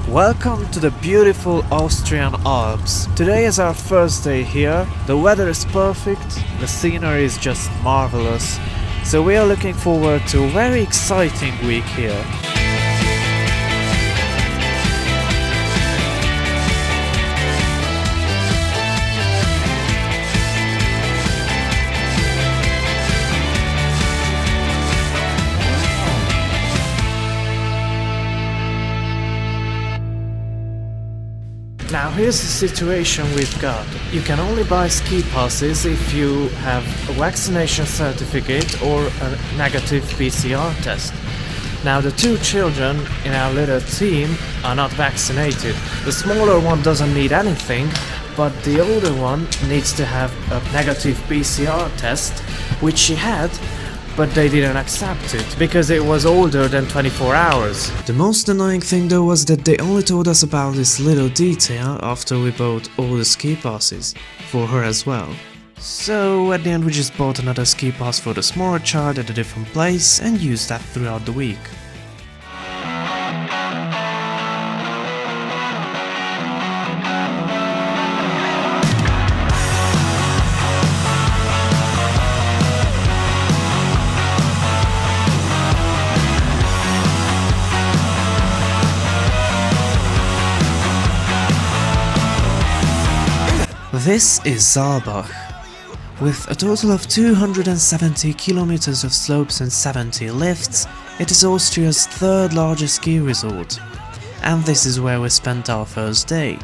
Welcome to the beautiful Austrian Alps. Today is our first day here. The weather is perfect, the scenery is just marvelous. So we are looking forward to a very exciting week here. Now here's the situation we've got. You can only buy ski passes if you have a vaccination certificate or a negative PCR test. Now the two children in our little team are not vaccinated. The smaller one doesn't need anything, but the older one needs to have a negative PCR test, which she had, but they didn't accept it, because it was older than 24 hours. The most annoying thing though was that they only told us about this little detail after we bought all the ski passes, for her as well. So at the end we just bought another ski pass for the smaller child at a different place and used that throughout the week. This is Saalbach. With a total of 270 kilometers of slopes and 70 lifts, it is Austria's third largest ski resort. And this is where we spent our first day.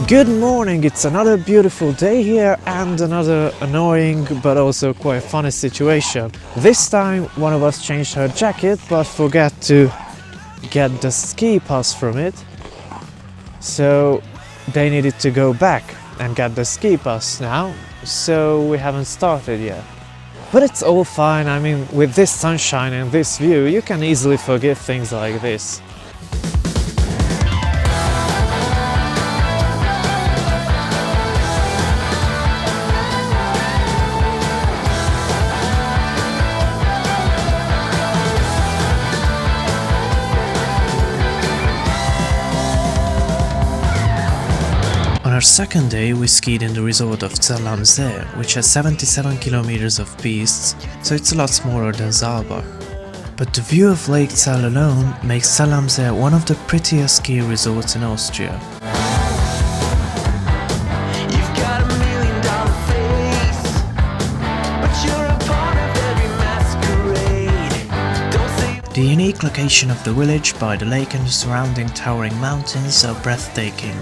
Good morning, it's another beautiful day here and another annoying but also quite funny situation. This time one of us changed her jacket but forgot to get the ski pass from it. So they needed to go back and get the ski pass now, so we haven't started yet. But it's all fine, I mean, with this sunshine and this view you can easily forgive things like this. On our second day we skied in the resort of Zell, which has 77 kilometers of pistes, so it's a lot smaller than Saalbach. But the view of Lake Zell alone makes Zell one of the prettiest ski resorts in Austria. The unique location of the village by the lake and the surrounding towering mountains are breathtaking.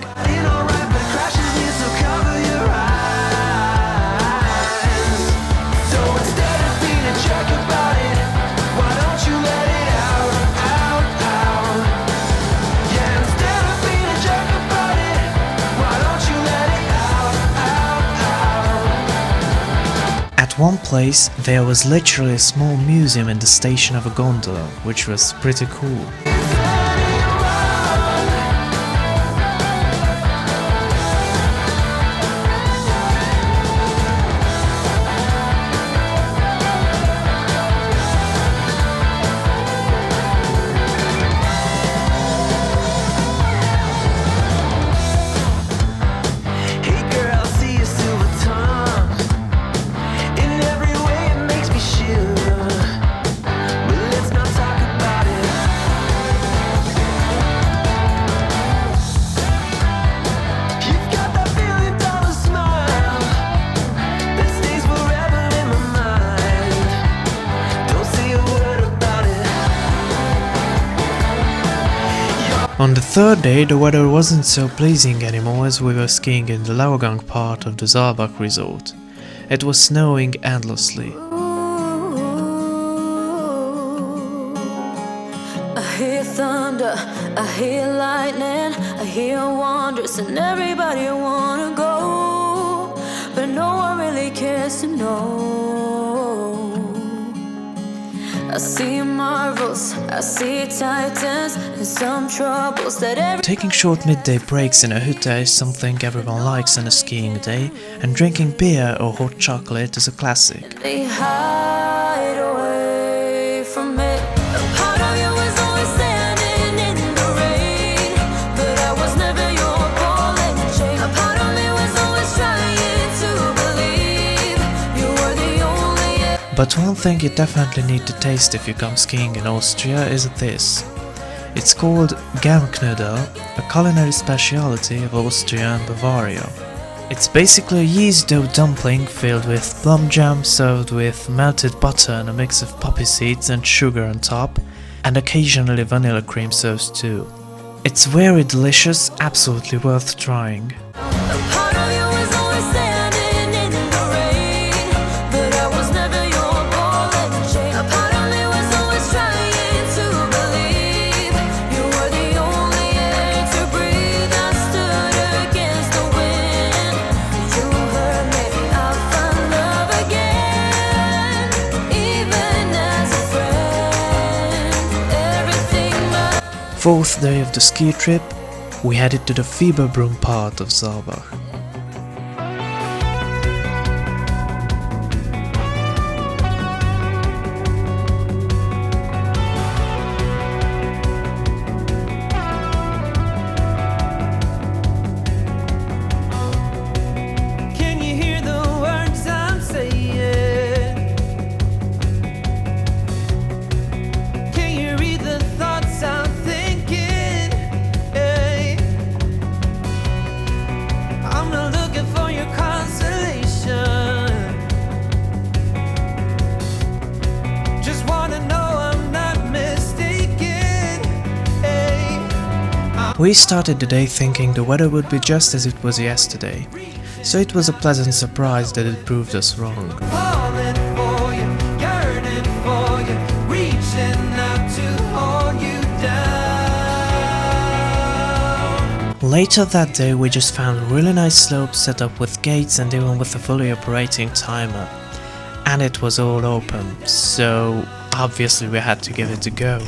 At one place, there was literally a small museum in the station of a gondola, which was pretty cool. On the third day, the weather wasn't so pleasing anymore as we were skiing in the Laugang part of the Saalbach resort. It was snowing endlessly. I hear thunder, I hear lightning, I hear wonders, and everybody wanna go, but no one really cares to know. I see marvels, I see titans, and some troubles that Taking short midday breaks in a hytte is something everyone likes on a skiing day, and drinking beer or hot chocolate is a classic. they hide away from it. A part of you is always standing in the rain, but I was never your ball and chain. A part of me was always trying to believe you were the only. But one thing you definitely need to taste if you come skiing in Austria is this. It's called Germknödel, a culinary speciality of Austria and Bavaria. It's basically a yeast dough dumpling filled with plum jam served with melted butter and a mix of poppy seeds and sugar on top, and occasionally vanilla cream sauce too. It's very delicious, absolutely worth trying. A part of you is always standing in the rain, but I was never your ball and chain. A part of me was always trying to believe you were the only air to breathe. I stood against the wind. You hurt me, I found love again, even as a friend. Everything but Fourth day of the ski trip, we headed to the Fieberbrunn part of Saalbach. Can you hear the words I'm saying? Can you read the thoughts I'm thinking? Hey. I'm not looking for your consolation. Just wanna know I'm not mistaken. Hey. We started the day thinking the weather would be just as it was yesterday, so it was a pleasant surprise that it proved us wrong. Falling for you, yearning for you, reaching out to hold you down. Later that day we just found really nice slopes set up with gates and even with a fully operating timer. And it was all open, so obviously we had to give it a go.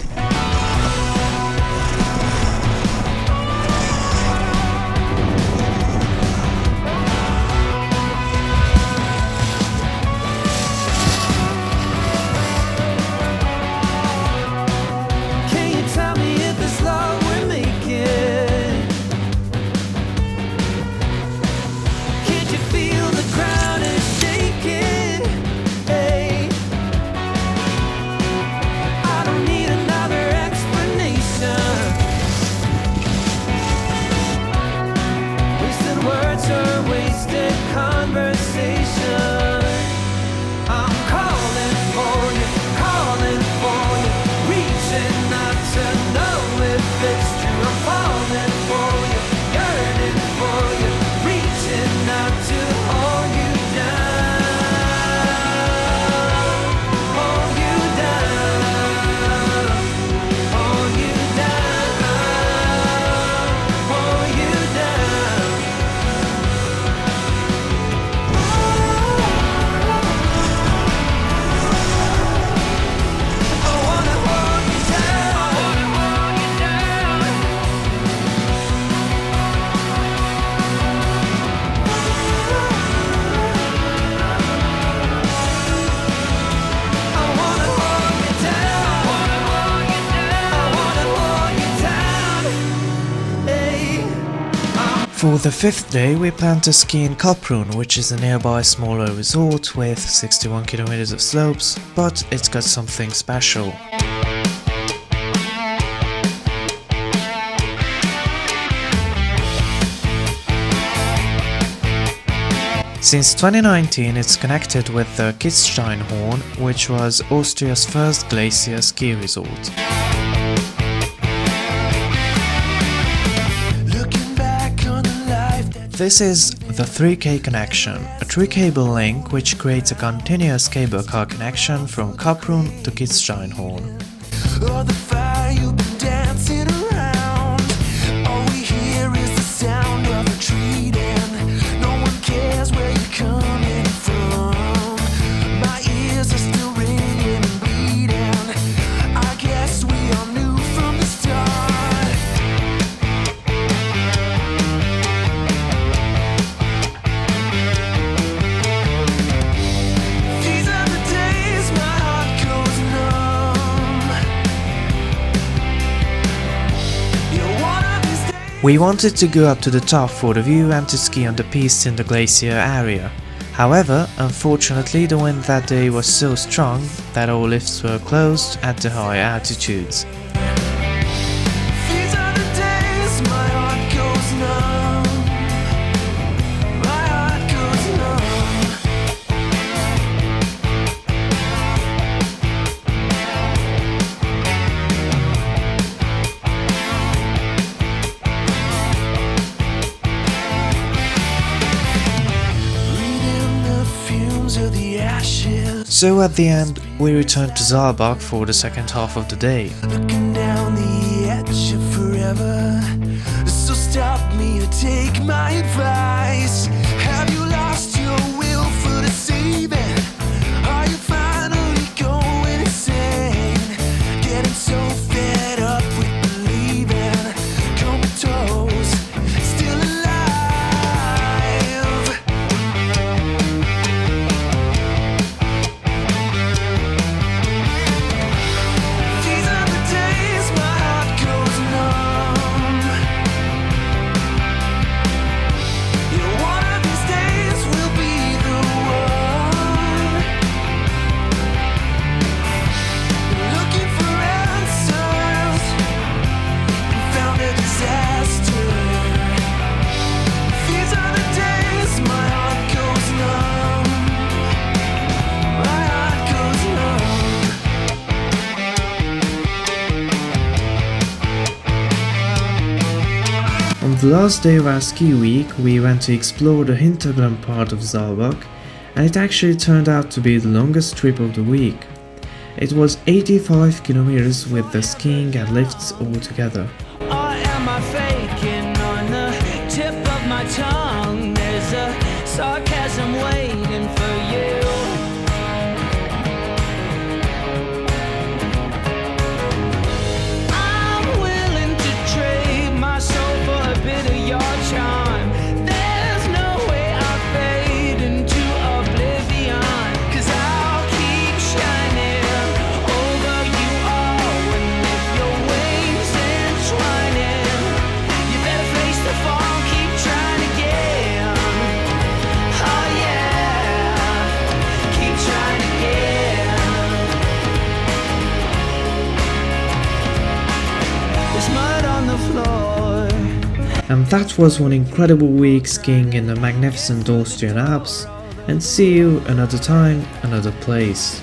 Can you tell me if it's love we're making? Can't you feel the ground is shaking? Hey, I don't need another explanation. Wasted words or wasted conversation. I'm calling for you, reaching out to know if it's true. I'm falling for you, yearning for you, reaching out to hold you down, hold you down, hold you down, hold you down. I wanna hold you down. I wanna hold you down. I wanna hold you down. I wanna hold you down. Hey. For the fifth day we planned to ski in Kaprun, which is a nearby smaller resort with 61 kilometers of slopes, but it's got something special. Since 2019 it's connected with the Kitzsteinhorn, which was Austria's first glacier ski resort. This is the 3K connection, a 3-cable link which creates a continuous cable car connection from Kaprun to Kitzsteinhorn. Oh, the fire you've been dancing around. All we hear is the sound of retreating. No one cares where you're coming from. My ears are still ringing and bleeding. I guess we all knew from the start. These are the days my heart goes numb. We wanted to go up to the top for the view and to ski on the piste in the glacier area. However, unfortunately the wind that day was so strong that all lifts were closed at the high altitudes. These are the days my heart goes numb. My heart goes numb. Breathing the fumes of the ashes. So at the end, we returned to Saalbach for the second half of the day. Looking down the edge of forever. So stop me or take my advice. Have you lost your will for the saving? Are you finally going insane? Getting so fed up with believing. Comatose, still alive. These are the days my heart goes numb. Yeah, one of these days will be the one. Looking for answers, found a disaster. These are the days my heart goes numb. My heart goes numb. On the last day of our ski week, we went to explore the Hinterglen part of Saalbach, and it actually turned out to be the longest trip of the week. It was 85 kilometers with the skiing and lifts all together. Or am I faking on the tip of my tongue? There's a sarcasm waiting for you. I'm willing to trade my soul for a bit of your charm. There's no way I'll fade into oblivion. 'Cause I'll keep shining over you all. And if your wings entwining, you better face the fall, keep trying again. Oh yeah, keep trying again. There's mud on the floor. And that was one incredible week skiing in the magnificent Austrian Alps, and see you another time, another place.